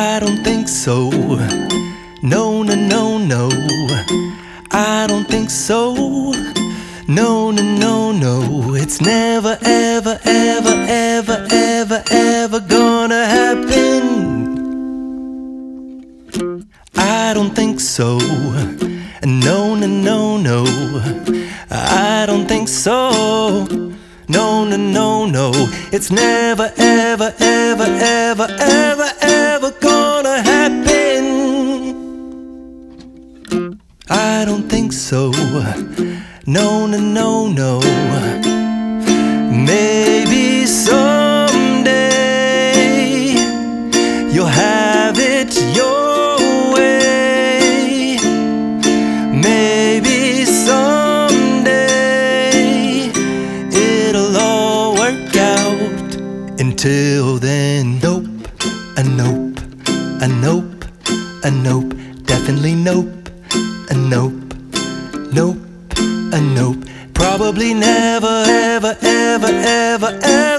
I don't think so. No, no, no, no. I don't think so. No, no, no, no. It's never, ever, ever, ever, ever, ever gonna happen. I don't think so. No, no, no, no. I don't think so. No, no, no, no. It's never, ever, ever, ever, ever, ever gonna happen. I don't think so. No, no, no, no. Maybe someday you'll have it your way. Maybe someday it'll all work out. Until then, nope, a nope, a nope, a nope, definitely nope, a nope, nope, a nope. Probably never, ever, ever, ever, ever